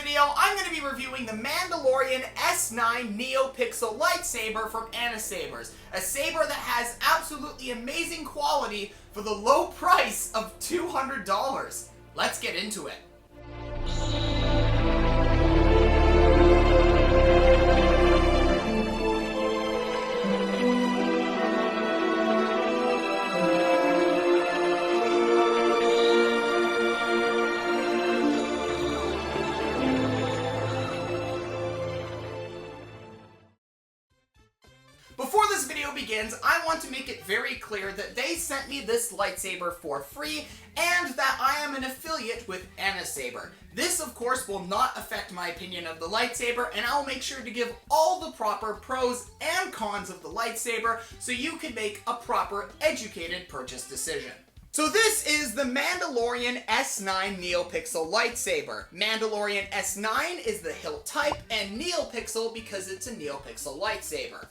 video, I'm going to be reviewing the Mandalorian S9 Neopixel Lightsaber from ANASABERS, a saber that has absolutely amazing quality for the low price of $200. Let's get into it. Before this video begins, I want to make it very clear that they sent me this lightsaber for free and that I am an affiliate with ANASABER. This, of course, will not affect my opinion of the lightsaber, and I'll make sure to give all the proper pros and cons of the lightsaber so you can make a proper, educated purchase decision. So this is the Mandalorian S9 Neopixel lightsaber. Mandalorian S9 is the hilt type, and Neopixel because it's a Neopixel lightsaber.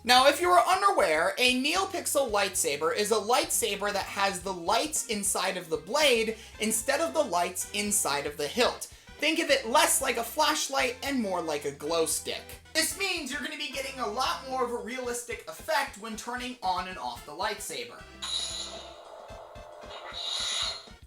Now, if you are unaware, a Neopixel lightsaber is a lightsaber that has the lights inside of the blade instead of the lights inside of the hilt. Think of it less like a flashlight and more like a glow stick. This means you're going to be getting a lot more of a realistic effect when turning on and off the lightsaber.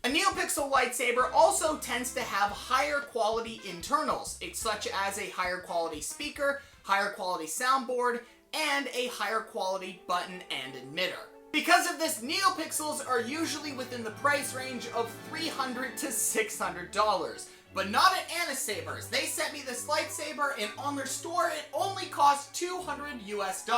A Neopixel lightsaber also tends to have higher quality internals, such as a higher quality speaker, higher quality soundboard, and a higher quality button and emitter. Because of this, Neopixels are usually within the price range of $300 to $600, but not at ANASABERS. They sent me this lightsaber, and on their store it only costs $200 US,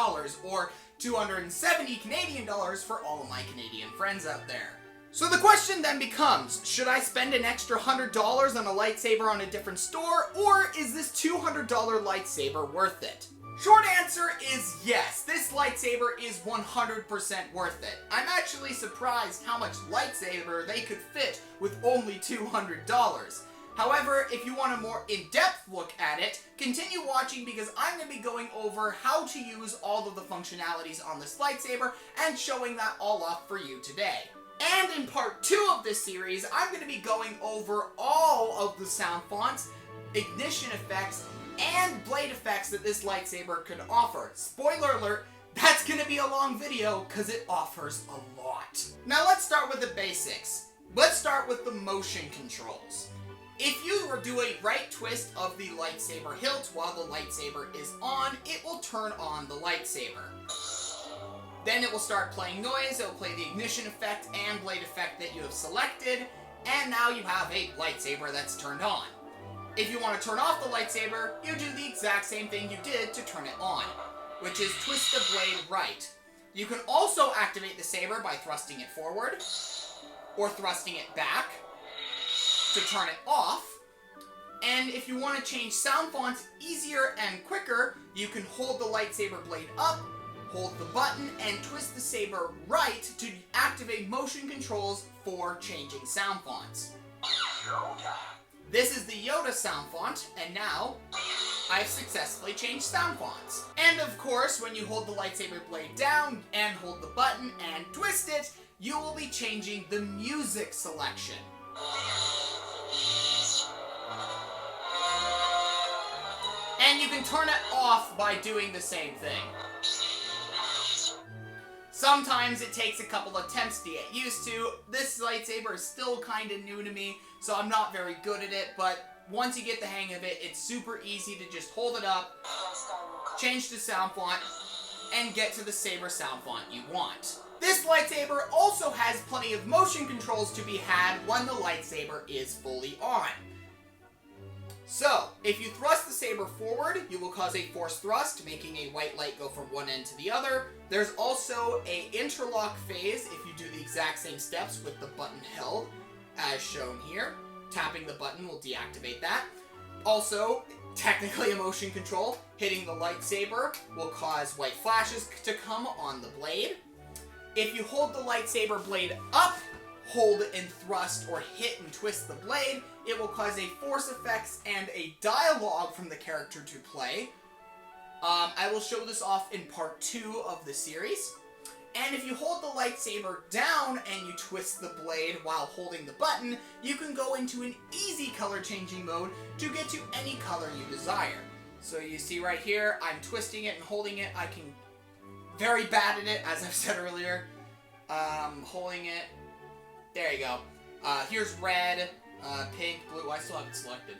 or 270 Canadian dollars for all of my Canadian friends out there. So the question then becomes, should I spend an extra $100 on a lightsaber on a different store, or is this $200 lightsaber worth it? Short answer is yes, this lightsaber is 100% worth it. I'm actually surprised how much lightsaber they could fit with only $200. However, if you want a more in-depth look at it, continue watching because I'm going to be going over how to use all of the functionalities on this lightsaber and showing that all off for you today. And in part 2 of this series, I'm going to be going over all of the sound fonts, ignition effects, and blade effects that this lightsaber could offer. Spoiler alert, that's gonna be a long video because it offers a lot. Now let's start with the basics. Let's start with the motion controls. If you do a right twist of the lightsaber hilt while the lightsaber is on, it will turn on the lightsaber. Then it will start playing noise, it will play the ignition effect and blade effect that you have selected, and now you have a lightsaber that's turned on. If you want to turn off the lightsaber, you do the exact same thing you did to turn it on, which is twist the blade right. You can also activate the saber by thrusting it forward, or thrusting it back to turn it off. And if you want to change sound fonts easier and quicker, you can hold the lightsaber blade up, hold the button, and twist the saber right to activate motion controls for changing sound fonts. This is the Yoda sound font, and now I've successfully changed sound fonts. And of course, when you hold the lightsaber blade down and hold the button and twist it, you will be changing the music selection. And you can turn it off by doing the same thing. Sometimes it takes a couple attempts to get used to. This lightsaber is still kind of new to me, so I'm not very good at it, but once you get the hang of it, it's super easy to just hold it up, change the sound font, and get to the saber sound font you want. This lightsaber also has plenty of motion controls to be had when the lightsaber is fully on. So, if you thrust the saber forward, you will cause a force thrust, making a white light go from one end to the other. There's also an interlock phase if you do the exact same steps with the button held, as shown here. Tapping the button will deactivate that. Also, technically a motion control, hitting the lightsaber will cause white flashes to come on the blade. If you hold the lightsaber blade up, hold and thrust or hit and twist the blade, it will cause a force effects and a dialogue from the character to play. I will show this off in part 2 of the series. And if you hold the lightsaber down and you twist the blade while holding the button, you can go into an easy color changing mode to get to any color you desire. So you see right here, I'm twisting it and holding it. I can, very bad at it, as I've said earlier. Holding it, there you go. Here's red, pink, blue, I still haven't selected.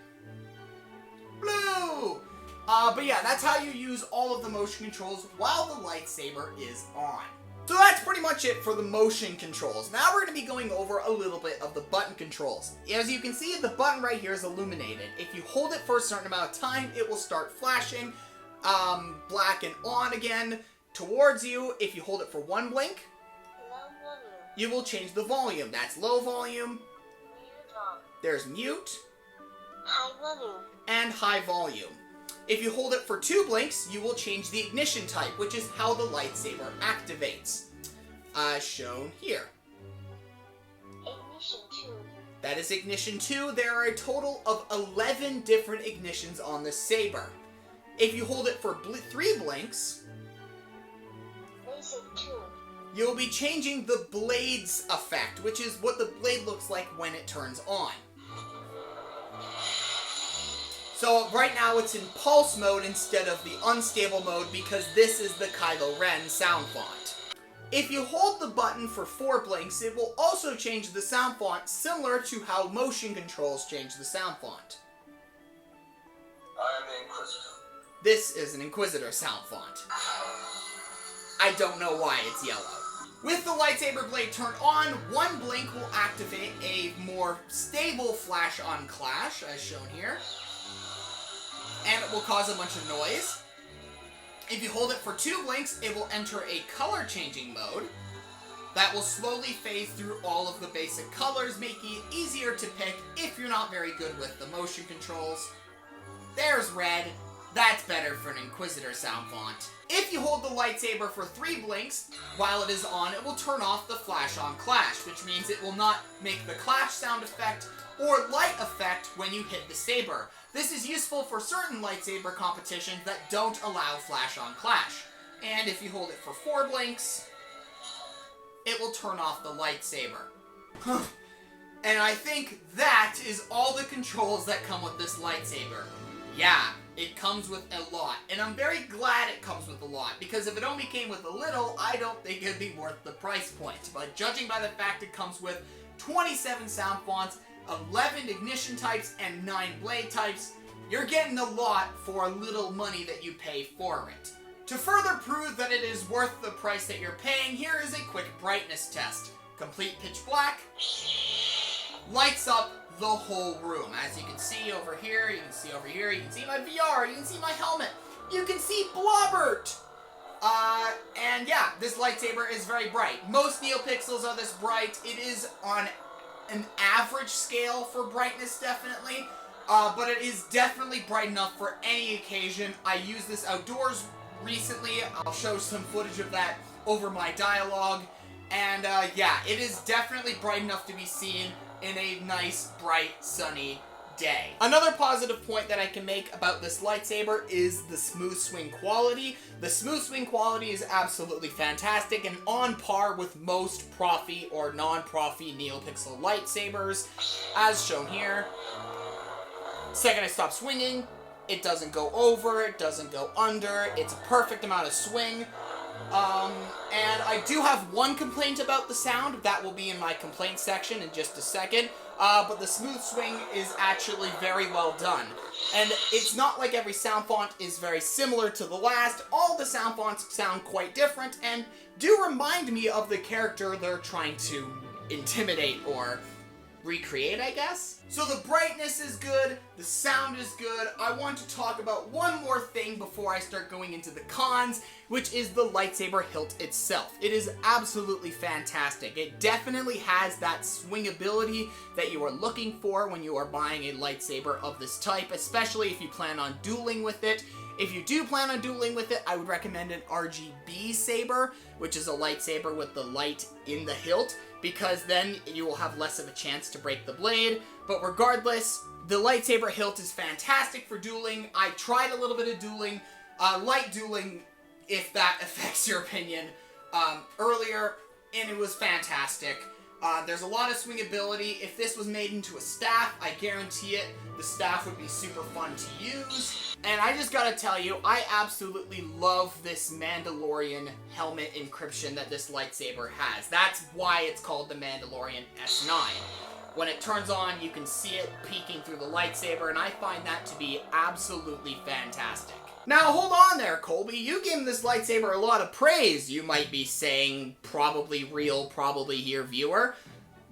Blue! But yeah, that's how you use all of the motion controls while the lightsaber is on. So that's pretty much it for the motion controls. Now we're going to be going over a little bit of the button controls. As you can see, the button right here is illuminated. If you hold it for a certain amount of time, it will start flashing black and on again towards you. If you hold it for one blink, you will change the volume. That's low volume. There's mute. High volume. And high volume. If you hold it for 2 blinks, you will change the ignition type, which is how the lightsaber activates. Shown here. Ignition 2. That is ignition 2. There are a total of 11 different ignitions on the saber. If you hold it for 3 blinks, Basic 2. you'll be changing the blade's effect, which is what the blade looks like when it turns on. So right now it's in pulse mode instead of the unstable mode because this is the Kylo Ren sound font. If you hold the button for 4 blinks, it will also change the sound font similar to how motion controls change the sound font. I am the Inquisitor. This is an Inquisitor sound font. I don't know why it's yellow. With the lightsaber blade turned on, 1 blink will activate a more stable flash on clash, as shown here. And it will cause a bunch of noise. If you hold it for 2 blinks, it will enter a color changing mode that will slowly phase through all of the basic colors, making it easier to pick if you're not very good with the motion controls. There's red. That's better for an Inquisitor sound font. If you hold the lightsaber for 3 blinks, while it is on, it will turn off the flash on clash, which means it will not make the clash sound effect or light effect when you hit the saber. This is useful for certain lightsaber competitions that don't allow flash on clash. And if you hold it for 4 blinks, it will turn off the lightsaber. And I think that is all the controls that come with this lightsaber. Yeah, it comes with a lot. And I'm very glad it comes with a lot, because if it only came with a little, I don't think it'd be worth the price point. But judging by the fact it comes with 27 sound fonts, 11 ignition types, and 9 blade types, you're getting a lot for a little money that you pay for it. To further prove that it is worth the price that you're paying, here is a quick brightness test. Complete pitch black, lights up the whole room. As you can see over here, you can see over here, you can see my VR, you can see my helmet, you can see Blobbert! And yeah, this lightsaber is very bright. Most Neopixels are this bright. It is on an average scale for brightness, definitely. But it is definitely bright enough for any occasion. I used this outdoors recently. I'll show some footage of that over my dialogue. And yeah, it is definitely bright enough to be seen in a nice, bright, sunny day. Another positive point that I can make about this lightsaber is the smooth swing quality. The smooth swing quality is absolutely fantastic and on par with most profi or non-profi Neopixel lightsabers, as shown here. Second I stop swinging, it doesn't go over, it doesn't go under, it's a perfect amount of swing. And I do have one complaint about the sound, that will be in my complaint section in just a second, but the smooth swing is actually very well done. And it's not like every sound font is very similar to the last, all the sound fonts sound quite different, and do remind me of the character they're trying to intimidate or recreate, I guess. So the brightness is good, the sound is good. I want to talk about one more thing before I start going into the cons, which is the lightsaber hilt itself. It is absolutely fantastic. It definitely has that swingability that you are looking for when you are buying a lightsaber of this type, especially if you plan on dueling with it. If you do plan on dueling with it, I would recommend an RGB saber, which is a lightsaber with the light in the hilt, because then you will have less of a chance to break the blade. But regardless, the lightsaber hilt is fantastic for dueling. I tried a little bit of dueling, light dueling, if that affects your opinion. earlier, and it was fantastic. There's a lot of swingability. If this was made into a staff, I guarantee it, the staff would be super fun to use. And I just gotta tell you, I absolutely love this Mandalorian helmet encryption that this lightsaber has. That's why it's called the Mandalorian S9. When it turns on, you can see it peeking through the lightsaber, and I find that to be absolutely fantastic. Now, hold on there, Colby. You gave this lightsaber a lot of praise, you might be saying. Probably real, probably here, viewer.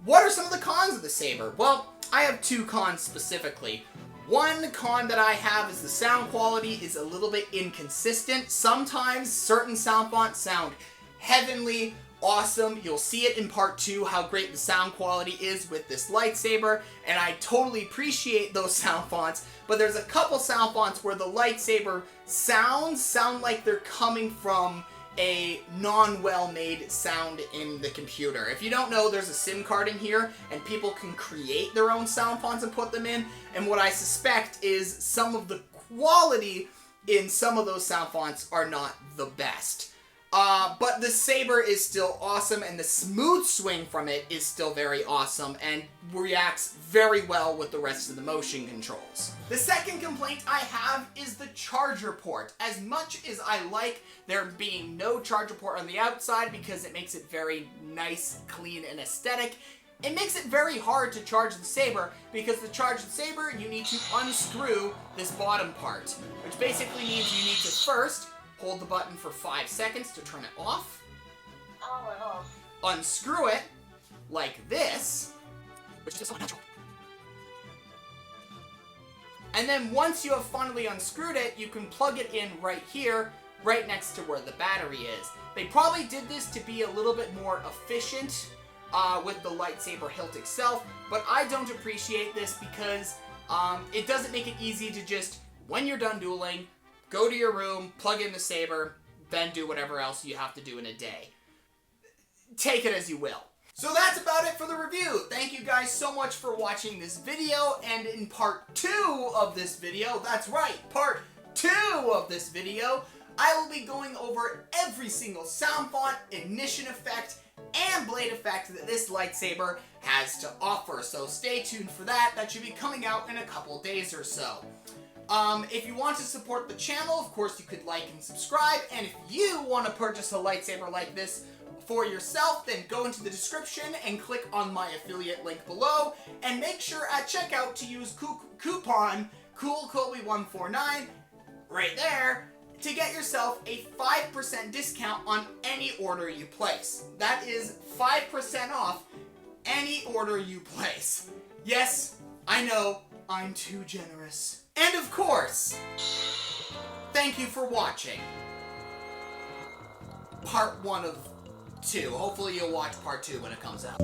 What are some of the cons of the saber? Well, I have two cons specifically. One con that I have is the sound quality is a little bit inconsistent. Sometimes certain sound fonts sound heavenly, awesome. You'll see it in part 2 how great the sound quality is with this lightsaber, and I totally appreciate those sound fonts, but there's a couple sound fonts where the lightsaber sounds sound like they're coming from a non-well-made sound in the computer. If you don't know, there's a SIM card in here, and people can create their own sound fonts and put them in, and what I suspect is some of the quality in some of those sound fonts are not the best. But the saber is still awesome, and the smooth swing from it is still very awesome, and reacts very well with the rest of the motion controls. The second complaint I have is the charger port. As much as I like there being no charger port on the outside because it makes it very nice, clean, and aesthetic, it makes it very hard to charge the saber, because to charge the saber, you need to unscrew this bottom part, which basically means you need to first hold the button for 5 seconds to turn it off. Power off. Unscrew it, like this, which is so natural. And then once you have finally unscrewed it, you can plug it in right here, right next to where the battery is. They probably did this to be a little bit more efficient with the lightsaber hilt itself, but I don't appreciate this because it doesn't make it easy to just, when you're done dueling, go to your room, plug in the saber, then do whatever else you have to do in a day. Take it as you will. So that's about it for the review. Thank you guys so much for watching this video, and in part 2 of this video, that's right, part 2 of this video, I will be going over every single sound font, ignition effect, and blade effect that this lightsaber has to offer. So stay tuned for that. That should be coming out in a couple days or so. If you want to support the channel, of course you could like and subscribe, and if you want to purchase a lightsaber like this for yourself, then go into the description and click on my affiliate link below, and make sure at checkout to use coupon CoolColby149 right there to get yourself a 5% discount on any order you place. That is 5% off any order you place. Yes, I know, I'm too generous. And of course, thank you for watching part 1 of 2. Hopefully you'll watch part 2 when it comes out.